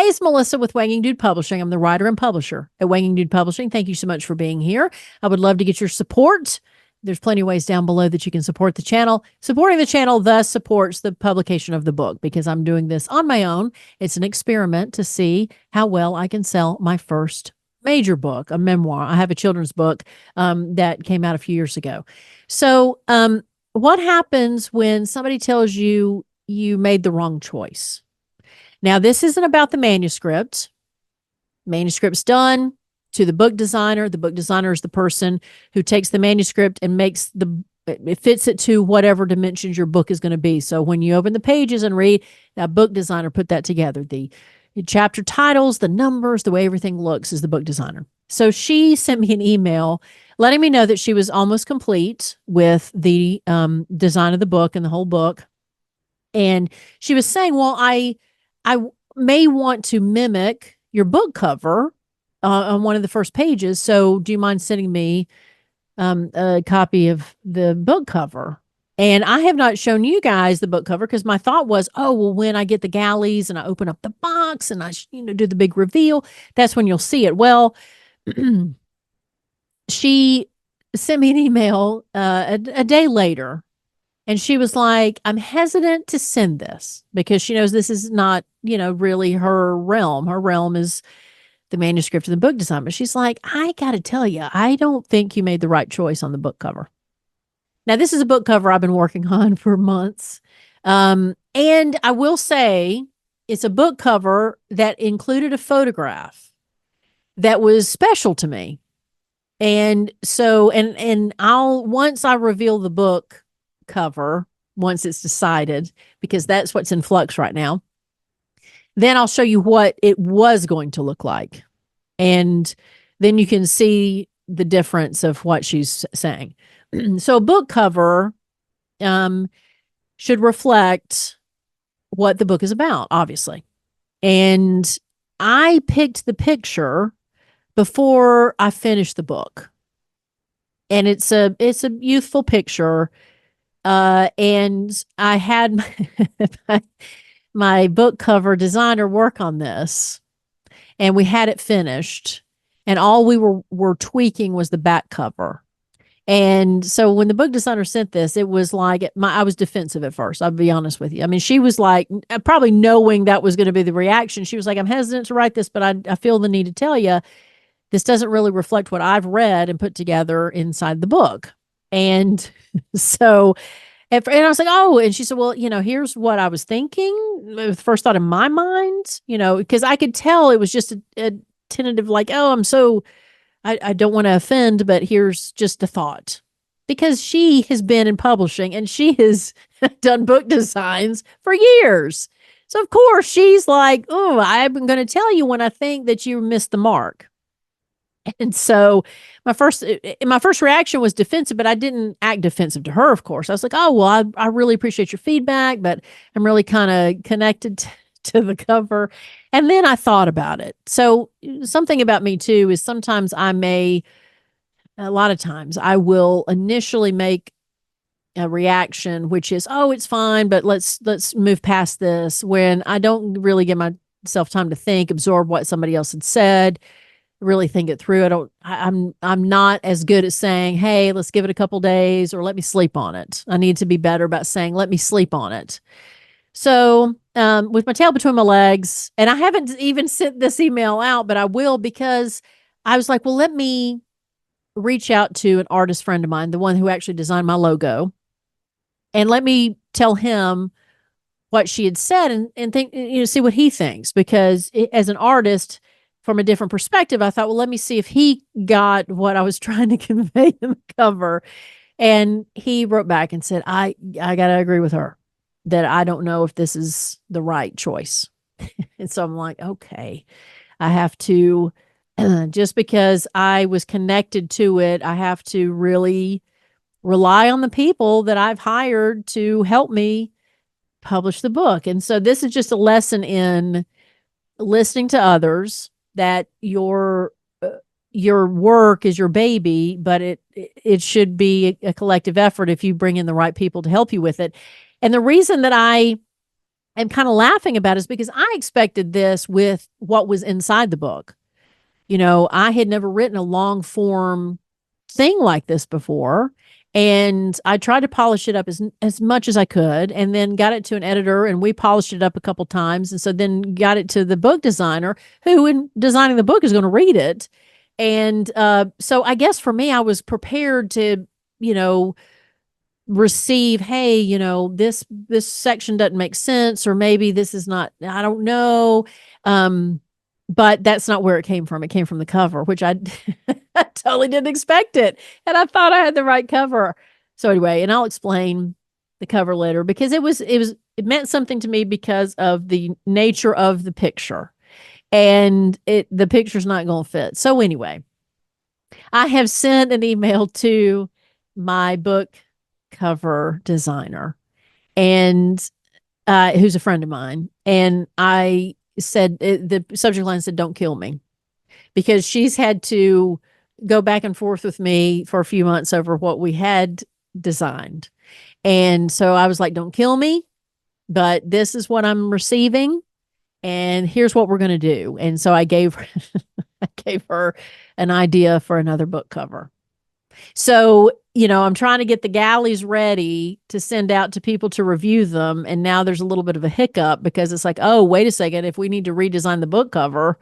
it's Melissa with Wanging Dude Publishing. I'm the writer and publisher at Wanging Dude Publishing. Thank you so much for being here. I would love to get your support. There's plenty of ways down below that you can support the channel. Supporting the channel thus supports the publication of the book because I'm doing this on my own. It's an experiment to see how well I can sell my first major book, a memoir. I have a children's book that came out a few years ago. So what happens when somebody tells you you made the wrong choice? Now, this isn't about the manuscript. Manuscript's done to the book designer. The book designer is the person who takes the manuscript and it fits it to whatever dimensions your book is going to be. So when you open the pages and read, that book designer put that together. The chapter titles, the numbers, the way everything looks is the book designer. So she sent me an email letting me know that she was almost complete with the design of the book and the whole book. And she was saying, well, I may want to mimic your book cover on one of the first pages. So do you mind sending me a copy of the book cover? And I have not shown you guys the book cover because my thought was, oh, well, when I get the galleys and I open up the box and I, do the big reveal, that's when you'll see it. Well, she sent me an email a day later. And she was like, I'm hesitant to send this because she knows this is not, really her realm. Her realm is the manuscript and the book design. But she's like, I got to tell you, I don't think you made the right choice on the book cover. Now, this is a book cover I've been working on for months. And I will say it's a book cover that included a photograph that was special to me. And so, and once I reveal the book cover, once it's decided, because that's what's in flux right now, then I'll show you what it was going to look like. And then you can see the difference of what she's saying. So a book cover should reflect what the book is about, obviously. And I picked the picture before I finished the book. And it's a youthful picture. And I had my book cover designer work on this, and we had it finished, and all we were tweaking was the back cover. And so when the book designer sent this, it was like I was defensive at first. I'll be honest with you. I mean, she was like, probably knowing that was going to be the reaction. She was like, I'm hesitant to write this, but I feel the need to tell you, this doesn't really reflect what I've read and put together inside the book. And so, and I was like, oh, and she said, well, here's what I was thinking. The first thought in my mind, because I could tell it was just a tentative, like, oh, I don't want to offend, but here's just a thought. Because she has been in publishing and she has done book designs for years. So, of course, she's like, oh, I'm going to tell you when I think that you missed the mark. And so my first reaction was defensive, but I didn't act defensive to her, of course. I was like, oh, well, I really appreciate your feedback, but I'm really kind of connected to the cover. And then I thought about it. So something about me too is sometimes a lot of times I will initially make a reaction, which is, oh, it's fine, but let's move past this, when I don't really give myself time to think, absorb what somebody else had said, really think it through. I'm not as good at saying, hey, let's give it a couple days, or let me sleep on it. I need to be better about saying, let me sleep on it. So with my tail between my legs, and I haven't even sent this email out, but I will, because I was like, well, let me reach out to an artist friend of mine, the one who actually designed my logo, and let me tell him what she had said and think, see what he thinks. Because as an artist, from a different perspective, I thought, well, let me see if he got what I was trying to convey in the cover. And he wrote back and said, I got to agree with her that I don't know if this is the right choice. And so I'm like, okay, I have to, just because I was connected to it, I have to really rely on the people that I've hired to help me publish the book. And so this is just a lesson in listening to others, that your work is your baby, but it should be a collective effort if you bring in the right people to help you with it. And the reason that I am kind of laughing about is because I expected this with what was inside the book. I had never written a long form thing like this before. And I tried to polish it up as much as I could, and then got it to an editor, and we polished it up a couple times. And so then got it to the book designer, who, in designing the book, is going to read it. And so I guess for me, I was prepared to, you know, receive, hey, this section doesn't make sense, or maybe this is not, I don't know. But that's not where it came from. It came from the cover, which I I totally didn't expect it. And I thought I had the right cover. So anyway, and I'll explain the cover later, because it meant something to me because of the nature of the picture. And the picture's not going to fit. So anyway, I have sent an email to my book cover designer, and who's a friend of mine. And I said, the subject line said, "Don't kill me," because she's had to go back and forth with me for a few months over what we had designed. And so I was like, "Don't kill me, but this is what I'm receiving, and here's what we're going to do." And so I gave her, I gave her an idea for another book cover. So, I'm trying to get the galleys ready to send out to people to review them. And now there's a little bit of a hiccup, because it's like, oh, wait a second. If we need to redesign the book cover,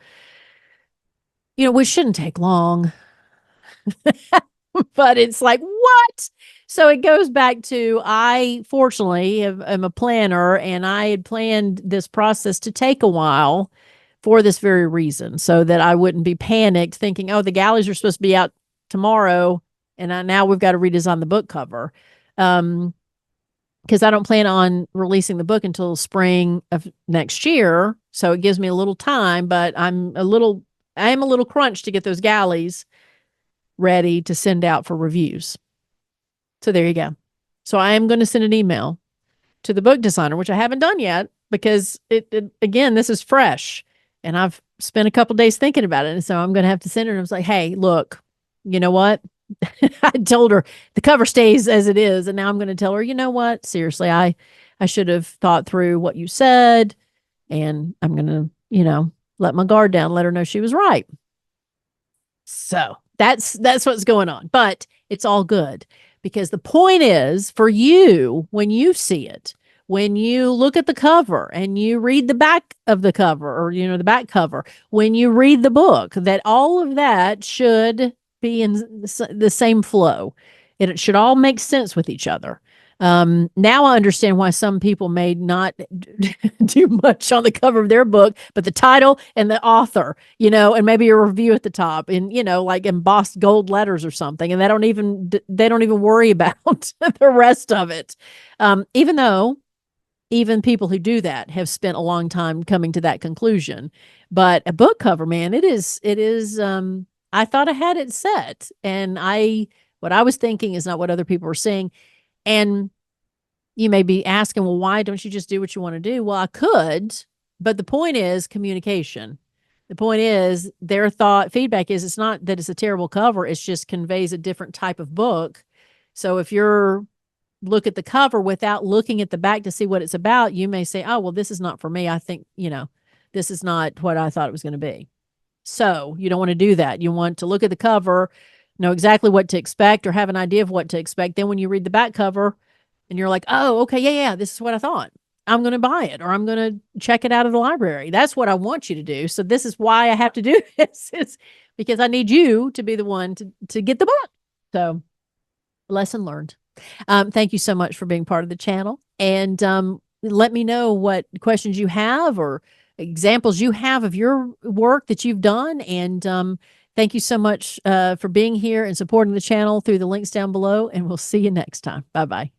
which shouldn't take long, but it's like, what? So it goes back to, I fortunately am a planner, and I had planned this process to take a while for this very reason, so that I wouldn't be panicked thinking, oh, the galleys are supposed to be out tomorrow, and now we've got to redesign the book cover. Because I don't plan on releasing the book until spring of next year. So it gives me a little time, but I am a little crunched to get those galleys ready to send out for reviews. So there you go. So I am going to send an email to the book designer, which I haven't done yet, because again, this is fresh, and I've spent a couple days thinking about it. And so I'm going to have to send her, and I was like, hey, look, you know what? I told her the cover stays as it is. And now I'm going to tell her, you know what? Seriously, I should have thought through what you said, and I'm going to, let my guard down, let her know she was right. So that's what's going on, but it's all good, because the point is, for you, when you see it, when you look at the cover and you read the back of the cover, or, the back cover, when you read the book, that all of that should be in the same flow. It should all make sense with each other. Now I understand why some people may not do much on the cover of their book, but the title and the author, and maybe a review at the top, and, like embossed gold letters or something. And they don't even worry about the rest of it. Even though even people who do that have spent a long time coming to that conclusion. But a book cover, man, it is, I thought I had it set, and what I was thinking is not what other people were saying. And you may be asking, well, why don't you just do what you want to do? Well, I could, but the point is communication. The point is, their feedback is, it's not that it's a terrible cover. It's just conveys a different type of book. So if you're look at the cover without looking at the back to see what it's about, you may say, oh, well, this is not for me. I think, this is not what I thought it was going to be. So you don't want to do that. You want to look at the cover, know exactly what to expect, or have an idea of what to expect. Then when you read the back cover and you're like, oh, okay, yeah, this is what I thought, I'm going to buy it, or I'm going to check it out of the library. That's what I want you to do. So this is why I have to do this. It's because I need you to be the one to get the book. So lesson learned. Thank you so much for being part of the channel. And let me know what questions you have, or examples you have of your work that you've done. And thank you so much for being here and supporting the channel through the links down below. And we'll see you next time. Bye-bye.